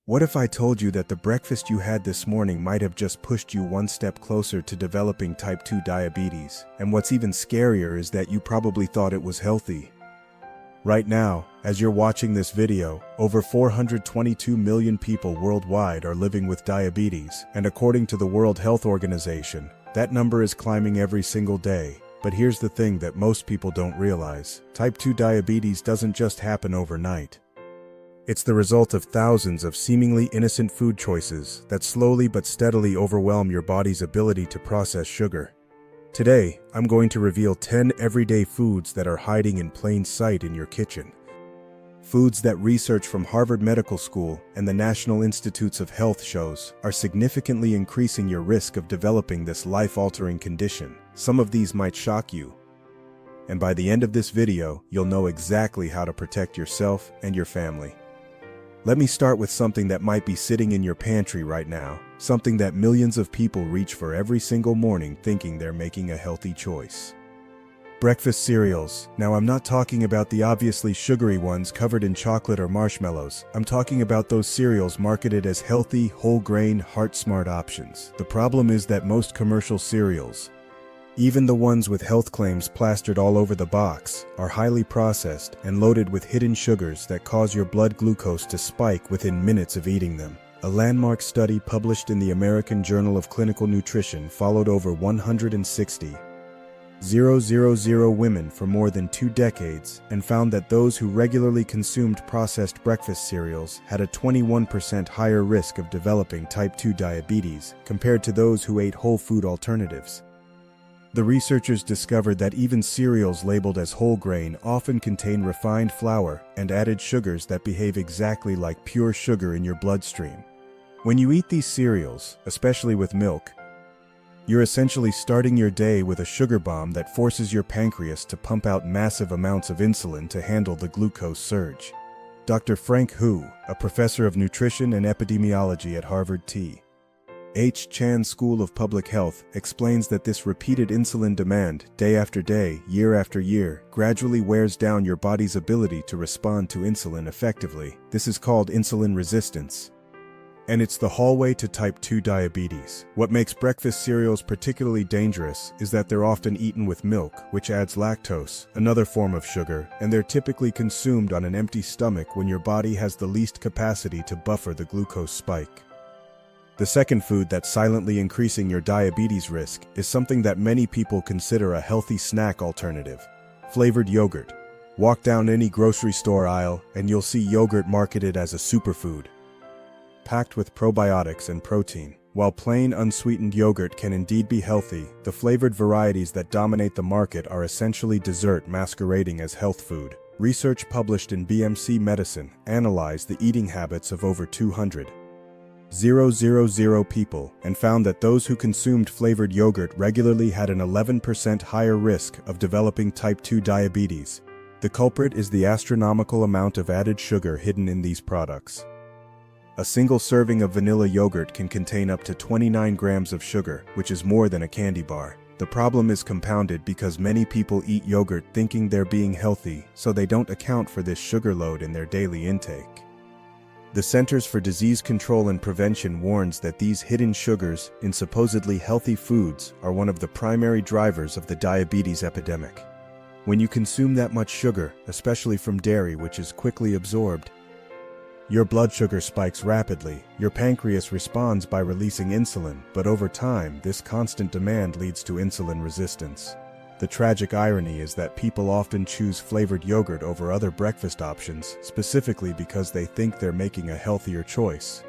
What if I told you that the breakfast you had this morning might have just pushed you one step closer to developing type 2 diabetes? And what's even scarier is that you probably thought it was healthy. Right now, as you're watching this video, over 422 million people worldwide are living with diabetes, and according to the World Health Organization, that number is climbing every single day. But here's the thing that most people don't realize. Type 2 diabetes doesn't just happen overnight. It's the result of thousands of seemingly innocent food choices that slowly but steadily overwhelm your body's ability to process sugar. Today, I'm going to reveal 10 everyday foods that are hiding in plain sight in your kitchen. Foods that research from Harvard Medical School and the National Institutes of Health shows are significantly increasing your risk of developing this life-altering condition. Some of these might shock you. And by the end of this video, you'll know exactly how to protect yourself and your family. Let me start with something that might be sitting in your pantry right now, something that millions of people reach for every single morning thinking they're making a healthy choice. Breakfast cereals. Now, I'm not talking about the obviously sugary ones covered in chocolate or marshmallows. I'm talking about those cereals marketed as healthy, whole-grain, heart-smart options. The problem is that most commercial cereals, even the ones with health claims plastered all over the box, are highly processed and loaded with hidden sugars that cause your blood glucose to spike within minutes of eating them. A landmark study published in the American Journal of Clinical Nutrition followed over 160,000 women for more than 2 decades and found that those who regularly consumed processed breakfast cereals had a 21% higher risk of developing type 2 diabetes compared to those who ate whole food alternatives. The researchers discovered that even cereals labeled as whole grain often contain refined flour and added sugars that behave exactly like pure sugar in your bloodstream. When you eat these cereals, especially with milk, you're essentially starting your day with a sugar bomb that forces your pancreas to pump out massive amounts of insulin to handle the glucose surge. Dr. Frank Hu, a professor of nutrition and epidemiology at Harvard T.H. Chan School of Public Health, explains that this repeated insulin demand, day after day, year after year, gradually wears down your body's ability to respond to insulin effectively. This is called insulin resistance. And it's the hallway to type 2 diabetes. What makes breakfast cereals particularly dangerous is that they're often eaten with milk, which adds lactose, another form of sugar, and they're typically consumed on an empty stomach when your body has the least capacity to buffer the glucose spike. The second food that's silently increasing your diabetes risk is something that many people consider a healthy snack alternative: flavored yogurt. Walk down any grocery store aisle and you'll see yogurt marketed as a superfood, packed with probiotics and protein. While plain unsweetened yogurt can indeed be healthy, the flavored varieties that dominate the market are essentially dessert masquerading as health food. Research published in BMC Medicine analyzed the eating habits of over 200,000 people and found that those who consumed flavored yogurt regularly had an 11% higher risk of developing type 2 diabetes. The culprit is the astronomical amount of added sugar hidden in these products. A single serving of vanilla yogurt can contain up to 29 grams of sugar, which is more than a candy bar. The problem is compounded because many people eat yogurt thinking they're being healthy, so they don't account for this sugar load in their daily intake. The Centers for Disease Control and Prevention warns that these hidden sugars in supposedly healthy foods are one of the primary drivers of the diabetes epidemic. When you consume that much sugar, especially from dairy, which is quickly absorbed, your blood sugar spikes rapidly. Your pancreas responds by releasing insulin, but over time, this constant demand leads to insulin resistance. The tragic irony is that people often choose flavored yogurt over other breakfast options, specifically because they think they're making a healthier choice.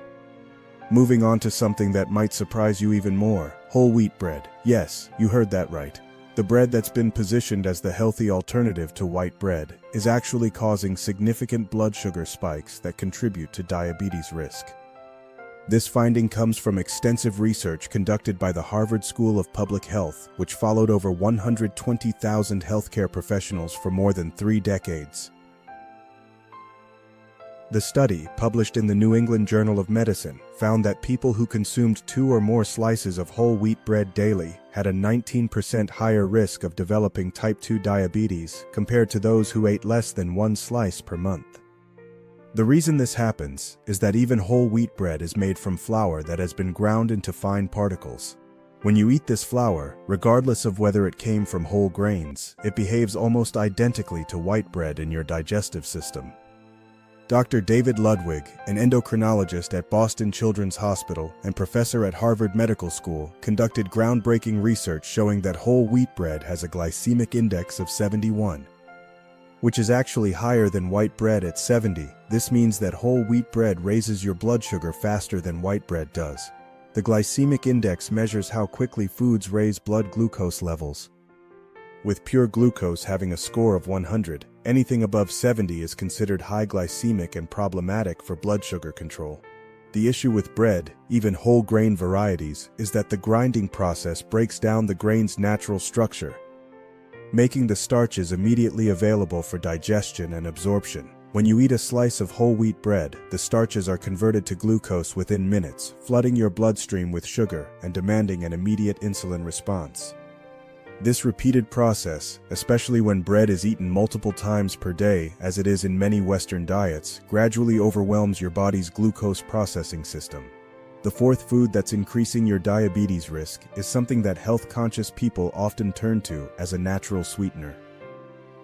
Moving on to something that might surprise you even more: whole wheat bread. Yes, you heard that right. The bread that's been positioned as the healthy alternative to white bread is actually causing significant blood sugar spikes that contribute to diabetes risk. This finding comes from extensive research conducted by the Harvard School of Public Health, which followed over 120,000 healthcare professionals for more than 3 decades. The study, published in the New England Journal of Medicine, found that people who consumed 2 or more slices of whole wheat bread daily had a 19% higher risk of developing type 2 diabetes compared to those who ate less than 1 slice per month. The reason this happens is that even whole wheat bread is made from flour that has been ground into fine particles. When you eat this flour, regardless of whether it came from whole grains, it behaves almost identically to white bread in your digestive system. Dr. David Ludwig, an endocrinologist at Boston Children's Hospital and professor at Harvard Medical School, conducted groundbreaking research showing that whole wheat bread has a glycemic index of 71, which is actually higher than white bread at 70. This means that whole wheat bread raises your blood sugar faster than white bread does. The glycemic index measures how quickly foods raise blood glucose levels. With pure glucose having a score of 100, anything above 70 is considered high glycemic and problematic for blood sugar control. The issue with bread, even whole grain varieties, is that the grinding process breaks down the grain's natural structure, making the starches immediately available for digestion and absorption. When you eat a slice of whole wheat bread, the starches are converted to glucose within minutes, flooding your bloodstream with sugar and demanding an immediate insulin response. This repeated process, especially when bread is eaten multiple times per day, as it is in many Western diets, gradually overwhelms your body's glucose processing system. The fourth food that's increasing your diabetes risk is something that health-conscious people often turn to as a natural sweetener: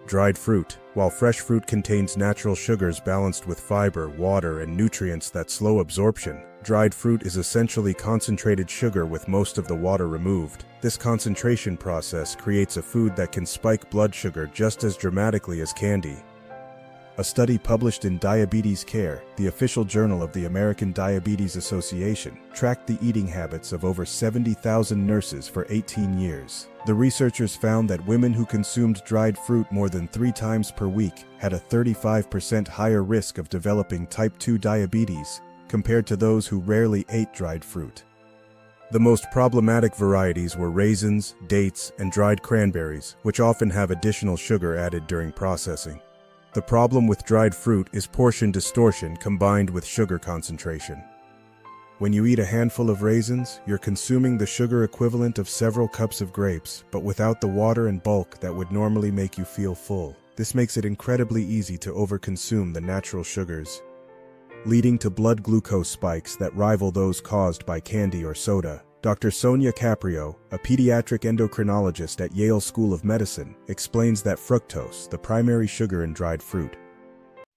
dried fruit. While fresh fruit contains natural sugars balanced with fiber, water, and nutrients that slow absorption, dried fruit is essentially concentrated sugar with most of the water removed. This concentration process creates a food that can spike blood sugar just as dramatically as candy. A study published in Diabetes Care, the official journal of the American Diabetes Association, tracked the eating habits of over 70,000 nurses for 18 years. The researchers found that women who consumed dried fruit more than 3 times per week had a 35% higher risk of developing type 2 diabetes compared to those who rarely ate dried fruit. The most problematic varieties were raisins, dates, and dried cranberries, which often have additional sugar added during processing. The problem with dried fruit is portion distortion combined with sugar concentration. When you eat a handful of raisins, you're consuming the sugar equivalent of several cups of grapes, but without the water and bulk that would normally make you feel full. This makes it incredibly easy to overconsume the natural sugars, leading to blood glucose spikes that rival those caused by candy or soda. Dr. Sonia Caprio, a pediatric endocrinologist at Yale School of Medicine, explains that fructose, the primary sugar in dried fruit,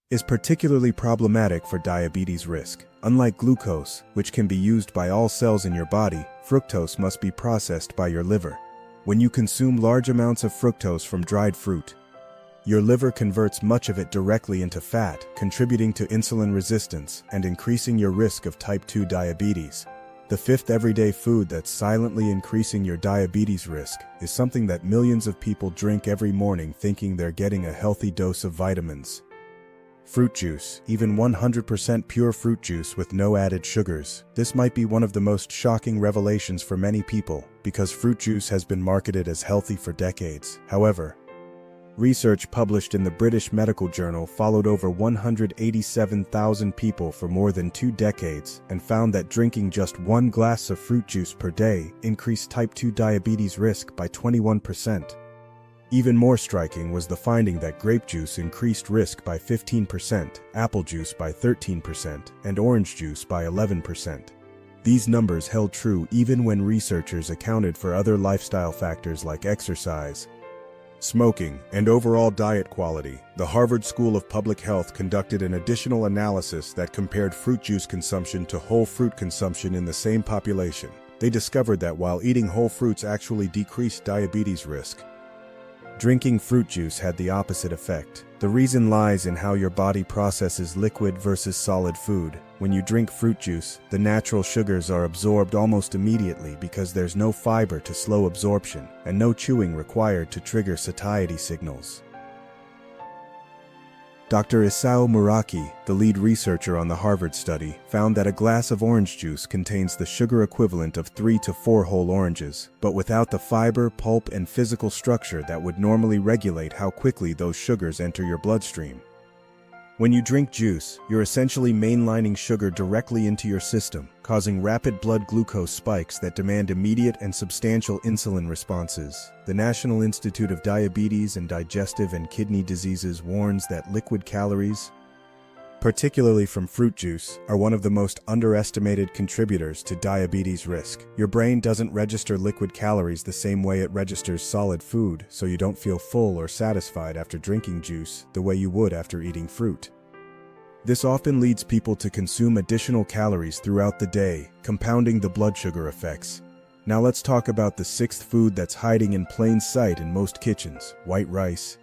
is particularly problematic for diabetes risk. Unlike glucose, which can be used by all cells in your body, fructose must be processed by your liver. When you consume large amounts of fructose from dried fruit, your liver converts much of it directly into fat, contributing to insulin resistance and increasing your risk of type 2 diabetes. The fifth everyday food that's silently increasing your diabetes risk is something that millions of people drink every morning thinking they're getting a healthy dose of vitamins: fruit juice, even 100% pure fruit juice with no added sugars. This might be one of the most shocking revelations for many people, because fruit juice has been marketed as healthy for decades. However, research published in the British Medical Journal followed over 187,000 people for more than 2 decades and found that drinking just 1 glass of fruit juice per day increased type 2 diabetes risk by 21%. Even more striking was the finding that grape juice increased risk by 15%, apple juice by 13%, and orange juice by 11%. These numbers held true even when researchers accounted for other lifestyle factors like exercise, smoking, and overall diet quality. The Harvard School of Public Health conducted an additional analysis that compared fruit juice consumption to whole fruit consumption in the same population. They discovered that while eating whole fruits actually decreased diabetes risk, drinking fruit juice had the opposite effect. The reason lies in how your body processes liquid versus solid food. When you drink fruit juice, the natural sugars are absorbed almost immediately because there's no fiber to slow absorption and no chewing required to trigger satiety signals. Dr. Isao Muraki, the lead researcher on the Harvard study, found that a glass of orange juice contains the sugar equivalent of 3 to 4 whole oranges, but without the fiber, pulp, and physical structure that would normally regulate how quickly those sugars enter your bloodstream. When you drink juice, you're essentially mainlining sugar directly into your system, causing rapid blood glucose spikes that demand immediate and substantial insulin responses. The National Institute of Diabetes and Digestive and Kidney Diseases warns that liquid calories, particularly from fruit juice, are one of the most underestimated contributors to diabetes risk. Your brain doesn't register liquid calories the same way it registers solid food, so you don't feel full or satisfied after drinking juice the way you would after eating fruit. This often leads people to consume additional calories throughout the day, compounding the blood sugar effects. Now let's talk about the sixth food that's hiding in plain sight in most kitchens: white rice.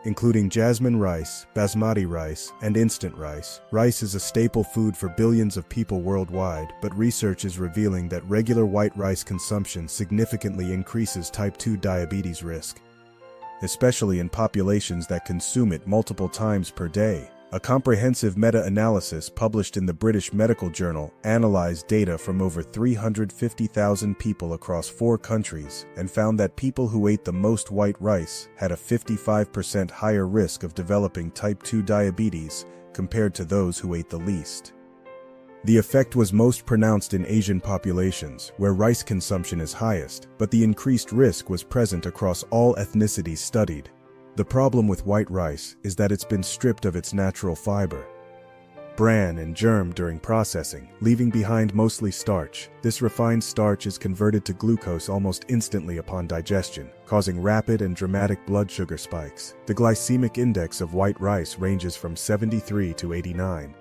Including jasmine rice, basmati rice, and instant rice, rice is a staple food for billions of people worldwide, but research is revealing that regular white rice consumption significantly increases type 2 diabetes risk, especially in populations that consume it multiple times per day. A comprehensive meta-analysis published in the British Medical Journal analyzed data from over 350,000 people across 4 countries and found that people who ate the most white rice had a 55% higher risk of developing type 2 diabetes compared to those who ate the least. The effect was most pronounced in Asian populations, where rice consumption is highest, but the increased risk was present across all ethnicities studied. The problem with white rice is that it's been stripped of its natural fiber, bran, and germ during processing, leaving behind mostly starch. This refined starch is converted to glucose almost instantly upon digestion, causing rapid and dramatic blood sugar spikes. The glycemic index of white rice ranges from 73 to 89,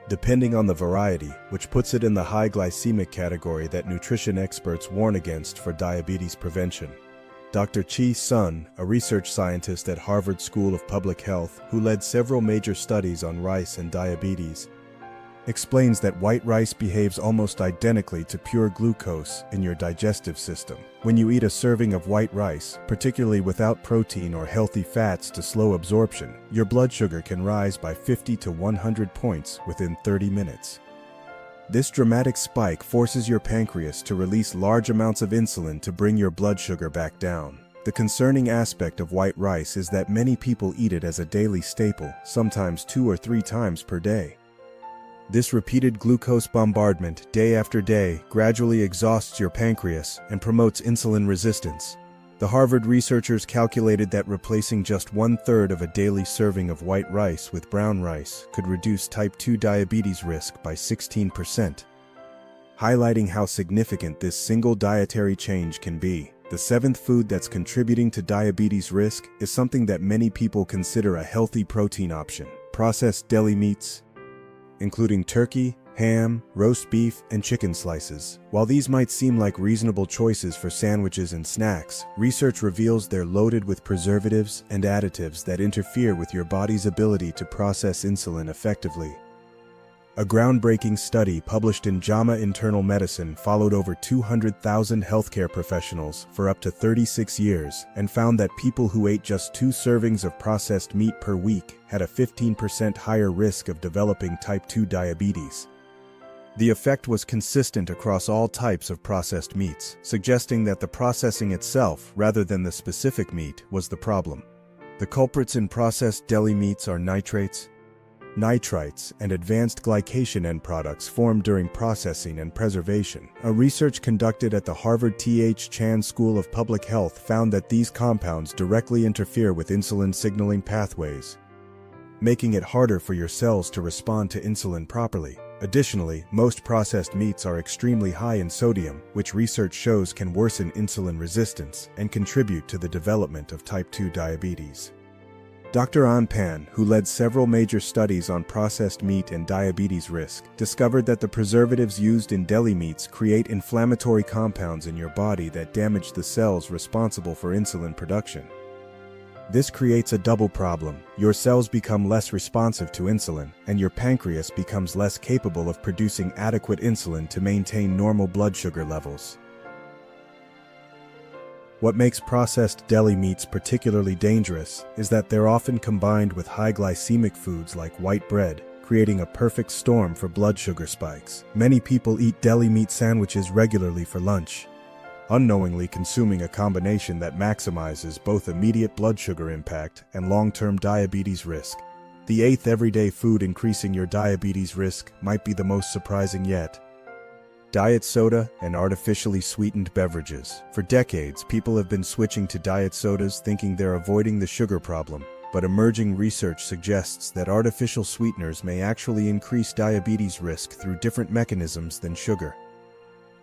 depending on the variety, which puts it in the high glycemic category that nutrition experts warn against for diabetes prevention. Dr. Chi Sun, a research scientist at Harvard School of Public Health who led several major studies on rice and diabetes, explains that white rice behaves almost identically to pure glucose in your digestive system. When you eat a serving of white rice, particularly without protein or healthy fats to slow absorption, your blood sugar can rise by 50 to 100 points within 30 minutes. This dramatic spike forces your pancreas to release large amounts of insulin to bring your blood sugar back down. The concerning aspect of white rice is that many people eat it as a daily staple, sometimes 2 or 3 times per day. This repeated glucose bombardment, day after day, gradually exhausts your pancreas and promotes insulin resistance. The Harvard researchers calculated that replacing just 1/3 of a daily serving of white rice with brown rice could reduce type 2 diabetes risk by 16%, highlighting how significant this single dietary change can be. The seventh food that's contributing to diabetes risk is something that many people consider a healthy protein option: processed deli meats, including turkey, ham, roast beef, and chicken slices. While these might seem like reasonable choices for sandwiches and snacks, research reveals they're loaded with preservatives and additives that interfere with your body's ability to process insulin effectively. A groundbreaking study published in JAMA Internal Medicine followed over 200,000 healthcare professionals for up to 36 years and found that people who ate just 2 servings of processed meat per week had a 15% higher risk of developing type 2 diabetes. The effect was consistent across all types of processed meats, suggesting that the processing itself, rather than the specific meat, was the problem. The culprits in processed deli meats are nitrates, nitrites, and advanced glycation end products formed during processing and preservation. A research conducted at the Harvard T.H. Chan School of Public Health found that these compounds directly interfere with insulin signaling pathways, making it harder for your cells to respond to insulin properly. Additionally, most processed meats are extremely high in sodium, which research shows can worsen insulin resistance and contribute to the development of type 2 diabetes. Dr. An Pan, who led several major studies on processed meat and diabetes risk, discovered that the preservatives used in deli meats create inflammatory compounds in your body that damage the cells responsible for insulin production. This creates a double problem. Your cells become less responsive to insulin, and your pancreas becomes less capable of producing adequate insulin to maintain normal blood sugar levels. What makes processed deli meats particularly dangerous is that they're often combined with high glycemic foods like white bread, creating a perfect storm for blood sugar spikes. Many people eat deli meat sandwiches regularly for lunch, unknowingly consuming a combination that maximizes both immediate blood sugar impact and long-term diabetes risk. The eighth everyday food increasing your diabetes risk might be the most surprising yet: diet soda and artificially sweetened beverages. For decades, people have been switching to diet sodas thinking they're avoiding the sugar problem, but emerging research suggests that artificial sweeteners may actually increase diabetes risk through different mechanisms than sugar.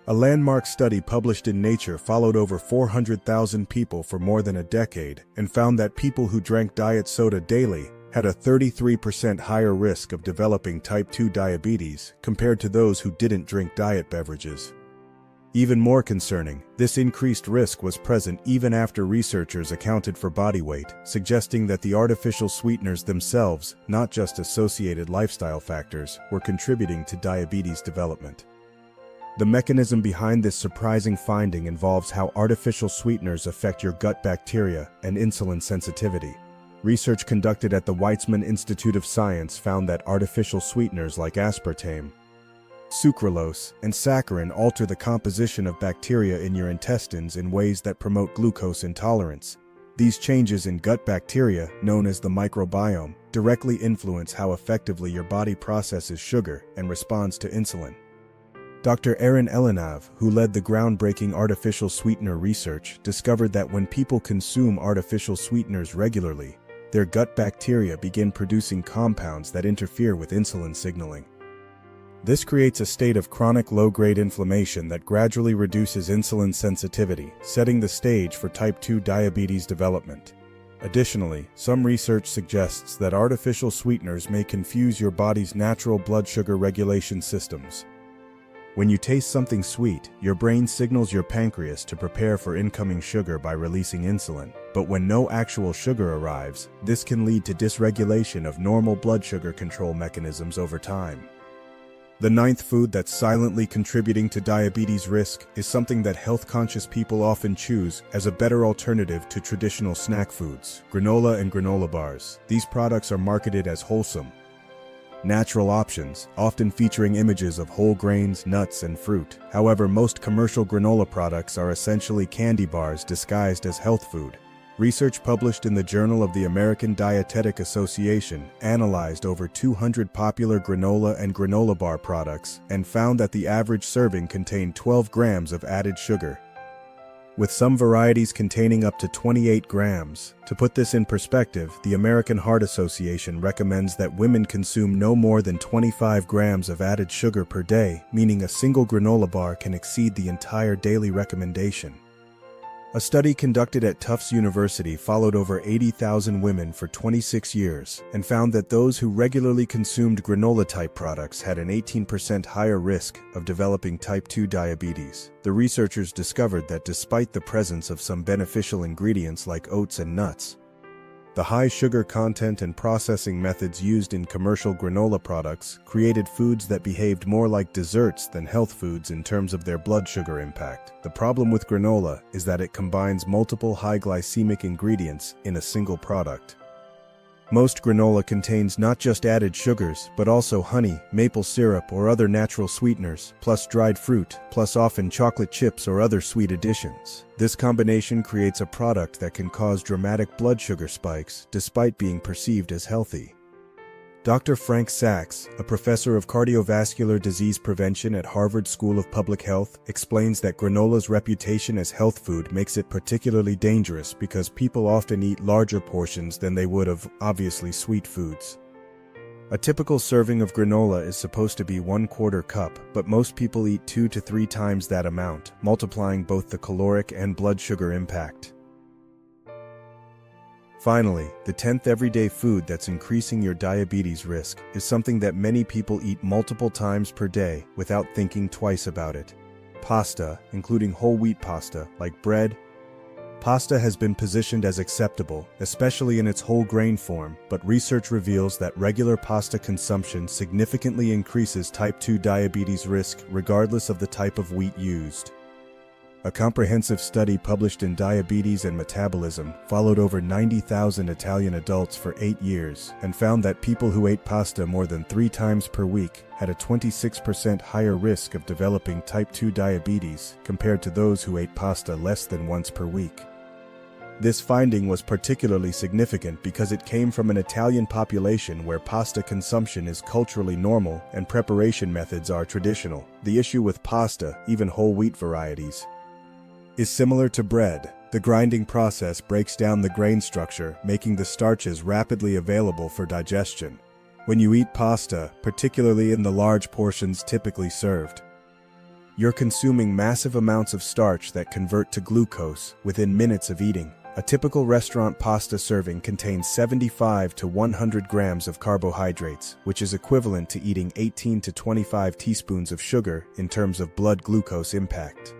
A landmark study published in Nature followed over 400,000 people for more than a decade and found that people who drank diet soda daily had a 33% higher risk of developing type 2 diabetes compared to those who didn't drink diet beverages. Even more concerning, this increased risk was present even after researchers accounted for body weight, suggesting that the artificial sweeteners themselves, not just associated lifestyle factors, were contributing to diabetes development. The mechanism behind this surprising finding involves how artificial sweeteners affect your gut bacteria and insulin sensitivity. Research conducted at the Weizmann Institute of Science found that artificial sweeteners like aspartame, sucralose, and saccharin alter the composition of bacteria in your intestines in ways that promote glucose intolerance. These changes in gut bacteria, known as the microbiome, directly influence how effectively your body processes sugar and responds to insulin. Dr. Aaron Elinav, who led the groundbreaking artificial sweetener research, discovered that when people consume artificial sweeteners regularly, their gut bacteria begin producing compounds that interfere with insulin signaling. This creates a state of chronic low-grade inflammation that gradually reduces insulin sensitivity, setting the stage for type 2 diabetes development. Additionally, some research suggests that artificial sweeteners may confuse your body's natural blood sugar regulation systems. When you taste something sweet, your brain signals your pancreas to prepare for incoming sugar by releasing insulin. But when no actual sugar arrives, this can lead to dysregulation of normal blood sugar control mechanisms over time. The ninth food that's silently contributing to diabetes risk is something that health-conscious people often choose as a better alternative to traditional snack foods: granola and granola bars. These products are marketed as wholesome, natural options, often featuring images of whole grains, nuts, and fruit. However, most commercial granola products are essentially candy bars disguised as health food. Research published in the Journal of the American Dietetic Association analyzed over 200 popular granola and granola bar products and found that the average serving contained 12 grams of added sugar, with some varieties containing up to 28 grams. To put this in perspective, the American Heart Association recommends that women consume no more than 25 grams of added sugar per day, meaning a single granola bar can exceed the entire daily recommendation. A study conducted at Tufts University followed over 80,000 women for 26 years and found that those who regularly consumed granola-type products had an 18% higher risk of developing type 2 diabetes. The researchers discovered that despite the presence of some beneficial ingredients like oats and nuts, the high sugar content and processing methods used in commercial granola products created foods that behaved more like desserts than health foods in terms of their blood sugar impact. The problem with granola is that it combines multiple high glycemic ingredients in a single product. Most granola contains not just added sugars, but also honey, maple syrup, or other natural sweeteners, plus dried fruit, plus often chocolate chips or other sweet additions. This combination creates a product that can cause dramatic blood sugar spikes, despite being perceived as healthy. Dr. Frank Sachs, a professor of cardiovascular disease prevention at Harvard School of Public Health, explains that granola's reputation as health food makes it particularly dangerous because people often eat larger portions than they would of, obviously, sweet foods. A typical serving of granola is supposed to be 1/4 cup, but most people eat 2 to 3 times that amount, multiplying both the caloric and blood sugar impact. Finally, the 10th everyday food that's increasing your diabetes risk is something that many people eat multiple times per day without thinking twice about it: pasta, including whole wheat pasta, like bread. Pasta has been positioned as acceptable, especially in its whole grain form, but research reveals that regular pasta consumption significantly increases type 2 diabetes risk regardless of the type of wheat used. A comprehensive study published in Diabetes and Metabolism followed over 90,000 Italian adults for 8 years and found that people who ate pasta more than 3 times per week had a 26% higher risk of developing type 2 diabetes compared to those who ate pasta less than once per week. This finding was particularly significant because it came from an Italian population where pasta consumption is culturally normal and preparation methods are traditional. The issue with pasta, even whole wheat varieties, is similar to bread. The grinding process breaks down the grain structure, making the starches rapidly available for digestion. When you eat pasta, particularly in the large portions typically served, you're consuming massive amounts of starch that convert to glucose within minutes of eating. A typical restaurant pasta serving contains 75 to 100 grams of carbohydrates, which is equivalent to eating 18 to 25 teaspoons of sugar in terms of blood glucose impact.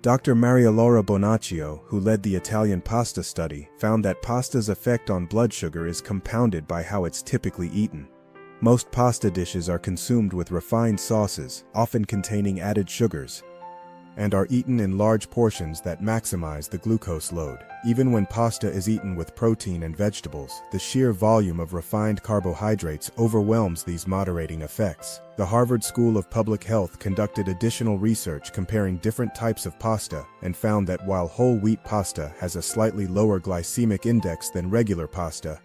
Dr. Maria Laura Bonaccio, who led the Italian pasta study, found that pasta's effect on blood sugar is compounded by how it's typically eaten. Most pasta dishes are consumed with refined sauces, often containing added sugars, and are eaten in large portions that maximize the glucose load. Even when pasta is eaten with protein and vegetables, the sheer volume of refined carbohydrates overwhelms these moderating effects. The Harvard School of Public Health conducted additional research comparing different types of pasta and found that while whole wheat pasta has a slightly lower glycemic index than regular pasta,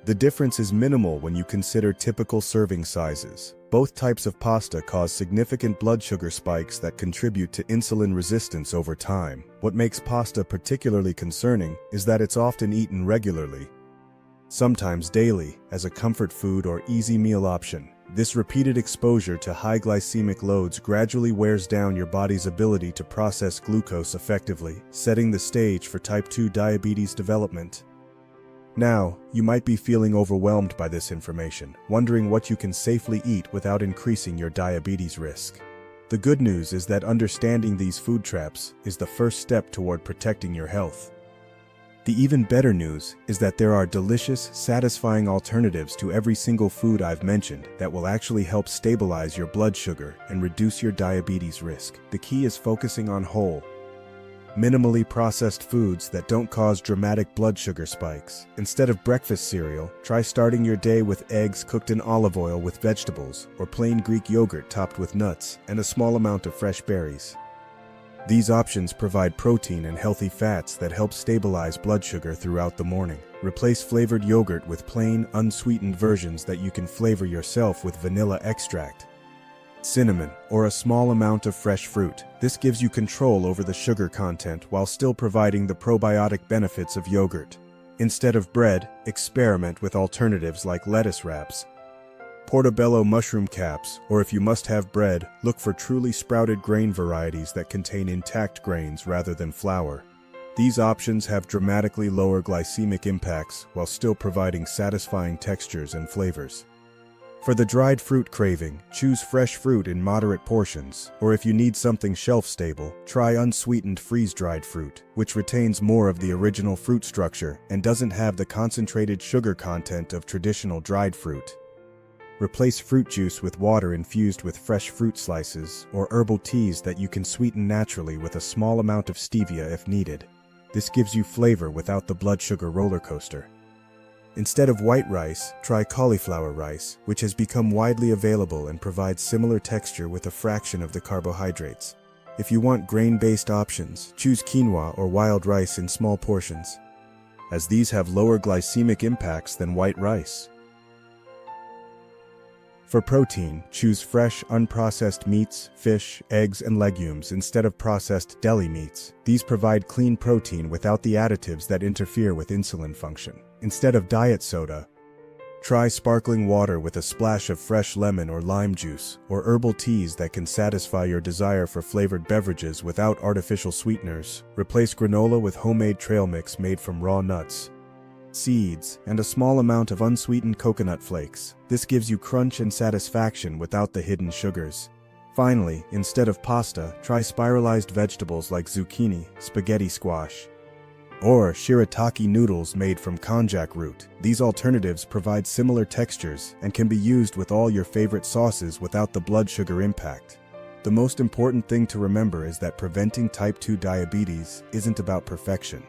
the difference is minimal when you consider typical serving sizes. Both types of pasta cause significant blood sugar spikes that contribute to insulin resistance over time. What makes pasta particularly concerning is that it's often eaten regularly, sometimes daily, as a comfort food or easy meal option. This repeated exposure to high glycemic loads gradually wears down your body's ability to process glucose effectively, setting the stage for type 2 diabetes development. Now, you might be feeling overwhelmed by this information, wondering what you can safely eat without increasing your diabetes risk. The good news is that understanding these food traps is the first step toward protecting your health. The even better news is that there are delicious, satisfying alternatives to every single food I've mentioned that will actually help stabilize your blood sugar and reduce your diabetes risk. The key is focusing on whole, minimally processed foods that don't cause dramatic blood sugar spikes. Instead of breakfast cereal, try starting your day with eggs cooked in olive oil with vegetables, or plain Greek yogurt topped with nuts, and a small amount of fresh berries. These options provide protein and healthy fats that help stabilize blood sugar throughout the morning. Replace flavored yogurt with plain, unsweetened versions that you can flavor yourself with vanilla extract, cinnamon, or a small amount of fresh fruit. This gives you control over the sugar content while still providing the probiotic benefits of yogurt. Instead of bread, experiment with alternatives like lettuce wraps, portobello mushroom caps, or if you must have bread, look for truly sprouted grain varieties that contain intact grains rather than flour. These options have dramatically lower glycemic impacts while still providing satisfying textures and flavors. For the dried fruit craving, choose fresh fruit in moderate portions, or if you need something shelf-stable, try unsweetened freeze-dried fruit, which retains more of the original fruit structure and doesn't have the concentrated sugar content of traditional dried fruit. Replace fruit juice with water infused with fresh fruit slices or herbal teas that you can sweeten naturally with a small amount of stevia if needed. This gives you flavor without the blood sugar roller coaster. Instead of white rice, try cauliflower rice, which has become widely available and provides similar texture with a fraction of the carbohydrates. If you want grain-based options, choose quinoa or wild rice in small portions, as these have lower glycemic impacts than white rice. For protein, choose fresh, unprocessed meats, fish, eggs, and legumes instead of processed deli meats. These provide clean protein without the additives that interfere with insulin function. Instead of diet soda, try sparkling water with a splash of fresh lemon or lime juice, or herbal teas that can satisfy your desire for flavored beverages without artificial sweeteners. Replace granola with homemade trail mix made from raw nuts, seeds, and a small amount of unsweetened coconut flakes. This gives you crunch and satisfaction without the hidden sugars. Finally, instead of pasta, try spiralized vegetables like zucchini, spaghetti squash, or shirataki noodles made from konjac root. These alternatives provide similar textures and can be used with all your favorite sauces without the blood sugar impact. The most important thing to remember is that preventing type 2 diabetes isn't about perfection.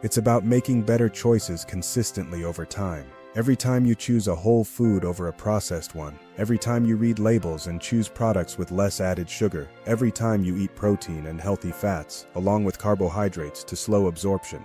It's about making better choices consistently over time. Every time you choose a whole food over a processed one, every time you read labels and choose products with less added sugar, every time you eat protein and healthy fats, along with carbohydrates to slow absorption,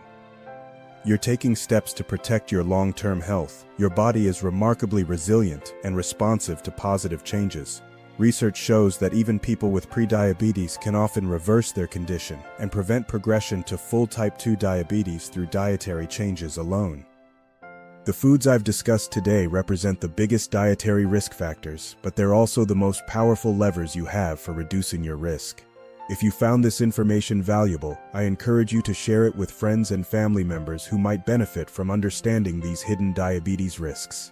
you're taking steps to protect your long-term health. Your body is remarkably resilient and responsive to positive changes. Research shows that even people with prediabetes can often reverse their condition and prevent progression to full type 2 diabetes through dietary changes alone. The foods I've discussed today represent the biggest dietary risk factors, but they're also the most powerful levers you have for reducing your risk. If you found this information valuable, I encourage you to share it with friends and family members who might benefit from understanding these hidden diabetes risks.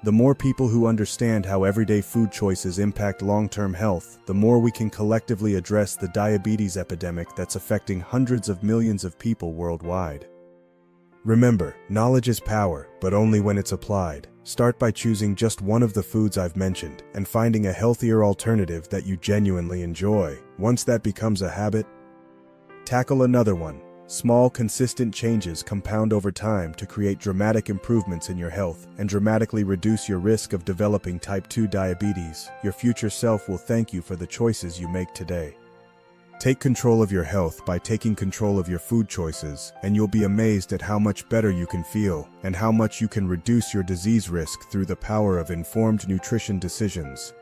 The more people who understand how everyday food choices impact long-term health, the more we can collectively address the diabetes epidemic that's affecting hundreds of millions of people worldwide. Remember, knowledge is power, but only when it's applied. Start by choosing just one of the foods I've mentioned and finding a healthier alternative that you genuinely enjoy. Once that becomes a habit, tackle another one. Small, consistent changes compound over time to create dramatic improvements in your health and dramatically reduce your risk of developing type 2 diabetes. Your future self will thank you for the choices you make today. Take control of your health by taking control of your food choices, and you'll be amazed at how much better you can feel and how much you can reduce your disease risk through the power of informed nutrition decisions.